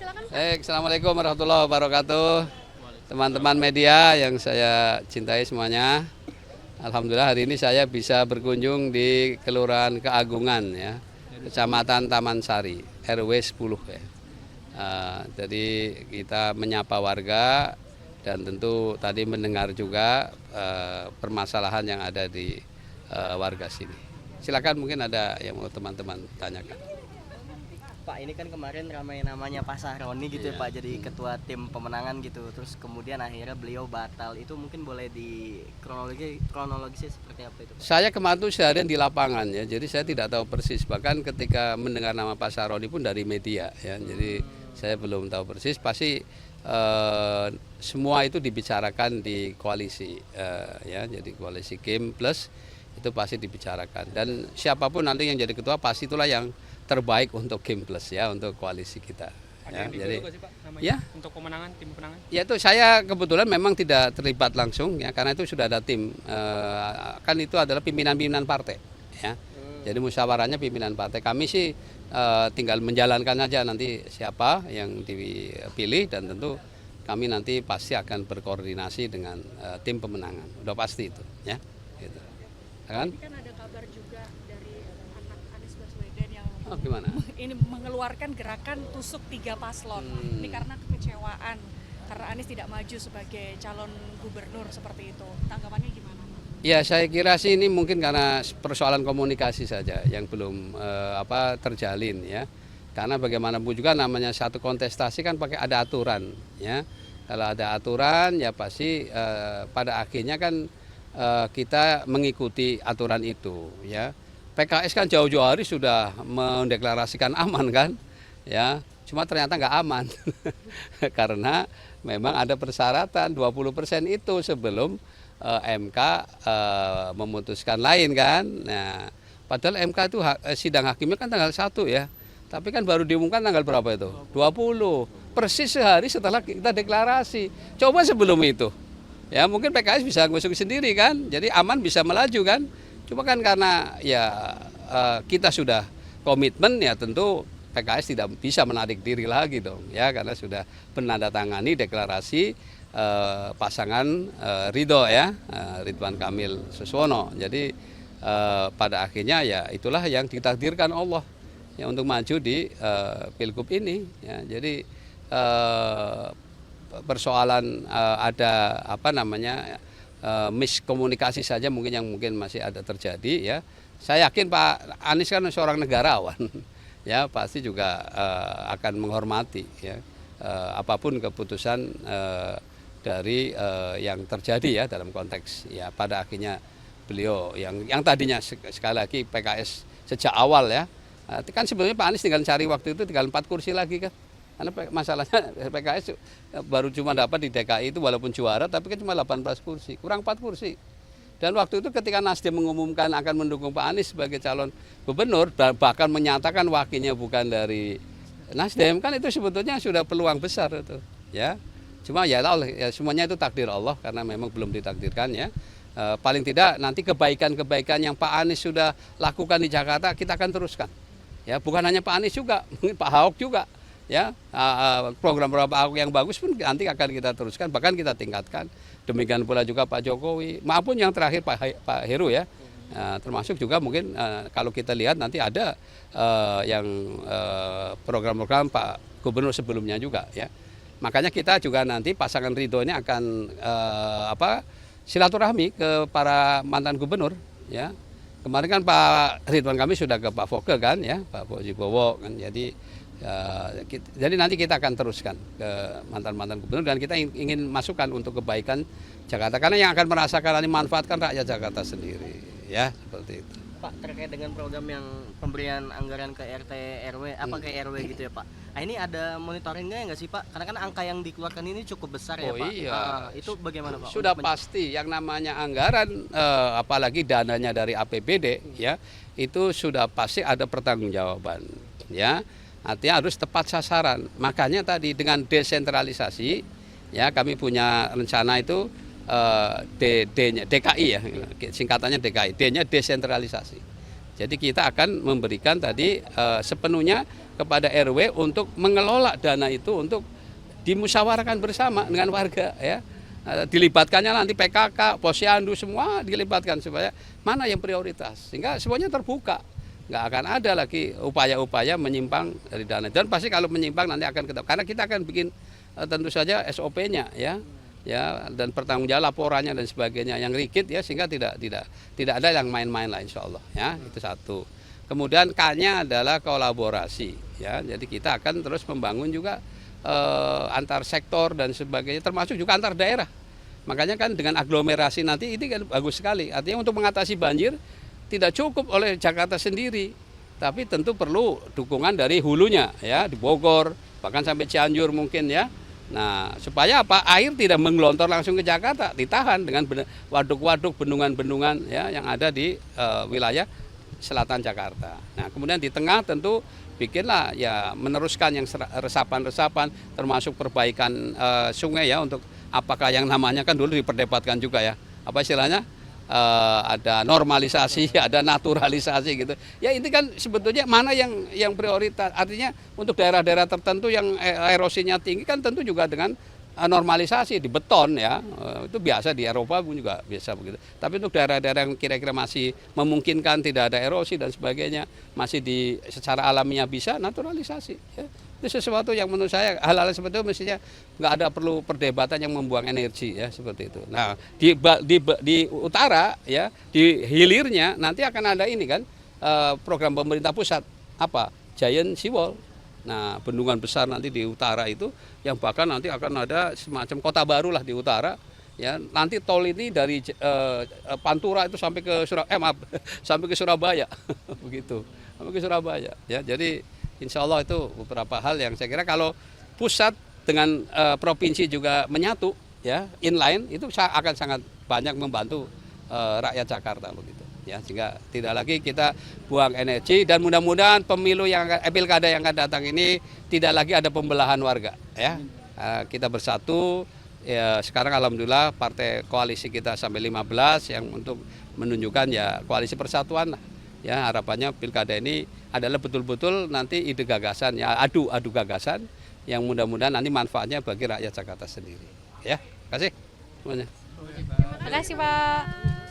silakan. Assalamualaikum warahmatullahi wabarakatuh. Teman-teman media yang saya cintai semuanya. Alhamdulillah hari ini saya bisa berkunjung di Kelurahan Keagungan ya, Kecamatan Taman Sari, RW 10 ya. Jadi kita menyapa warga dan tentu tadi mendengar juga permasalahan yang ada di warga sini. Silakan mungkin ada yang mau teman-teman tanyakan. Pak, ini kan kemarin ramai namanya Pak Sahroni gitu ya Pak, jadi ketua tim pemenangan gitu. Terus kemudian akhirnya beliau batal. Itu mungkin boleh di kronologisnya seperti apa itu Pak? Saya kemarin tuh seharian di lapangan ya, jadi saya tidak tahu persis. Bahkan ketika mendengar nama Pak Sahroni pun dari media ya, jadi saya belum tahu persis. Pasti semua itu dibicarakan di koalisi ya, jadi koalisi Kim Plus itu pasti dibicarakan. Dan siapapun nanti yang jadi ketua pasti itulah yang terbaik untuk Kim Plus ya, untuk koalisi kita. Ada Ya, jadi sih, Pak, namanya ya, untuk pemenangan, tim pemenangan. ya itu saya kebetulan memang tidak terlibat langsung ya, karena itu sudah ada tim. Kan itu adalah pimpinan-pimpinan partai ya. Jadi musyawarahnya pimpinan partai. Kami sih tinggal menjalankan aja nanti siapa yang dipilih, dan tentu kami nanti pasti akan berkoordinasi dengan tim pemenangan. Udah pasti itu ya. Gitu. Kan? Ini kan ada kabar juga dari anak Anies Baswedan yang Oh, gimana? ini mengeluarkan gerakan tusuk 3 paslon. Ini karena kekecewaan karena Anies tidak maju sebagai calon gubernur seperti itu. Tanggapannya gimana? Ya, saya kira sih ini mungkin karena persoalan komunikasi saja yang belum terjalin ya. Karena bagaimanapun juga namanya satu kontestasi kan pakai ada aturan ya. Kalau ada aturan ya pasti pada akhirnya kan kita mengikuti aturan itu ya. PKS kan jauh-jauh hari sudah mendeklarasikan aman kan ya. Cuma ternyata nggak aman karena memang ada persyaratan 20% itu sebelum MK memutuskan lain kan. Nah, padahal MK itu sidang hakimnya kan tanggal 1 ya. Tapi kan baru diumumkan tanggal berapa itu? 20. Persis sehari setelah kita deklarasi. Coba sebelum itu. Ya, mungkin PKS bisa ngusung sendiri kan. Jadi aman bisa melaju kan. Cuma kan karena ya kita sudah komitmen ya, tentu PKS tidak bisa menarik diri lagi dong ya, karena sudah menandatangani deklarasi pasangan Ridho ya, Ridwan Kamil Suswono. Jadi pada akhirnya ya itulah yang ditakdirkan Allah ya untuk maju di Pilgub ini ya. Jadi persoalan ada miskomunikasi saja mungkin yang masih ada terjadi ya. Saya yakin Pak Anies kan seorang negarawan ya, pasti juga akan menghormati ya apapun keputusan dari yang terjadi ya dalam konteks ya. Pada akhirnya beliau yang tadinya sekali lagi PKS sejak awal ya, kan sebenarnya Pak Anies tinggal cari waktu itu tinggal 4 kursi lagi kan. Karena masalahnya PKS baru cuma dapat di DKI itu walaupun juara, tapi kan cuma 18 kursi, kurang 4 kursi. Dan waktu itu ketika Nasdem mengumumkan akan mendukung Pak Anies sebagai calon gubernur, bahkan menyatakan wakilnya bukan dari Nasdem, kan itu sebetulnya sudah peluang besar itu ya. Cuma ya semuanya itu takdir Allah, karena memang belum ditakdirkan ya. Paling tidak nanti kebaikan-kebaikan yang Pak Anies sudah lakukan di Jakarta kita akan teruskan. Ya, bukan hanya Pak Anies juga, mungkin Pak Ahok juga. Ya, program-program Pak Ahok yang bagus pun nanti akan kita teruskan, bahkan kita tingkatkan. Demikian pula juga Pak Jokowi, maupun yang terakhir Pak Heru ya. Termasuk juga mungkin kalau kita lihat nanti ada yang program-program Pak Gubernur sebelumnya juga ya. Makanya kita juga nanti pasangan Ridho ini akan silaturahmi ke para mantan gubernur ya. Kemarin kan Pak Ridwan kami sudah ke Pak Foke kan ya, Pak Fauzi Bowo kan. Jadi nanti kita akan teruskan ke mantan-mantan gubernur, dan kita ingin masukkan untuk kebaikan Jakarta, karena yang akan merasakan ini manfaatkan rakyat Jakarta sendiri ya, seperti itu. Pak, terkait dengan program yang pemberian anggaran ke RT RW ke RW gitu ya Pak. Nah, ini ada monitoringnya nggak sih Pak? Karena kan angka yang dikeluarkan ini cukup besar ya Pak. Iya. Itu bagaimana Pak? Sudah pasti yang namanya anggaran, apalagi dananya dari APBD ya, itu sudah pasti ada pertanggungjawaban ya. Artinya harus tepat sasaran. Makanya tadi dengan desentralisasi ya, kami punya rencana itu D-nya DKI ya, singkatannya DKI. D-nya desentralisasi. Jadi kita akan memberikan tadi sepenuhnya kepada RW untuk mengelola dana itu untuk dimusyawarahkan bersama dengan warga ya. Dilibatkannya nanti PKK, Posyandu semua dilibatkan supaya mana yang prioritas sehingga semuanya terbuka. Nggak akan ada lagi upaya-upaya menyimpang dari dana. Dan pasti kalau menyimpang nanti akan ketahuan karena kita akan bikin tentu saja SOP-nya ya dan pertanggung jawab laporannya dan sebagainya yang rigid ya sehingga tidak ada yang main-main lah insya Allah ya itu satu. Kemudian K-nya adalah kolaborasi ya jadi kita akan terus membangun juga antar sektor dan sebagainya termasuk juga antar daerah. Makanya kan dengan aglomerasi nanti ini kan bagus sekali artinya untuk mengatasi banjir tidak cukup oleh Jakarta sendiri tapi tentu perlu dukungan dari hulunya ya di Bogor bahkan sampai Cianjur mungkin ya. Nah, supaya apa? Air tidak menggelontor langsung ke Jakarta, ditahan dengan waduk-waduk, bendungan-bendungan ya yang ada di wilayah selatan Jakarta. Nah, kemudian di tengah tentu bikinlah ya meneruskan yang resapan-resapan termasuk perbaikan sungai ya untuk apakah yang namanya kan dulu diperdebatkan juga ya. Apa istilahnya? Ada normalisasi, ada naturalisasi gitu. Ya ini kan sebetulnya mana yang prioritas. Artinya untuk daerah-daerah tertentu yang erosinya tinggi kan tentu juga dengan normalisasi di beton ya. Itu biasa di Eropa pun juga biasa begitu. Tapi untuk daerah-daerah yang kira-kira masih memungkinkan tidak ada erosi dan sebagainya, masih secara alamiah bisa naturalisasi ya. Itu sesuatu yang menurut saya hal-hal seperti itu mestinya nggak ada perlu perdebatan yang membuang energi ya seperti itu. Nah di utara ya di hilirnya nanti akan ada ini kan program pemerintah pusat apa Giant Seawall. Nah bendungan besar nanti di utara itu yang bahkan nanti akan ada semacam kota baru lah di utara ya nanti tol ini dari Pantura itu sampai ke sampai ke Surabaya begitu sampai ke Surabaya ya jadi insya Allah itu beberapa hal yang saya kira kalau pusat dengan provinsi juga menyatu ya inline itu akan sangat banyak membantu rakyat Jakarta begitu ya sehingga tidak lagi kita buang energi dan mudah-mudahan pemilu pilkada yang akan datang ini tidak lagi ada pembelahan warga ya kita bersatu ya sekarang alhamdulillah partai koalisi kita sampai 15 yang untuk menunjukkan ya koalisi persatuan lah. Ya harapannya pilkada ini adalah betul-betul nanti ide gagasan ya adu gagasan yang mudah-mudahan nanti manfaatnya bagi rakyat Jakarta sendiri. Ya, terima kasih semuanya. Terima kasih Pak.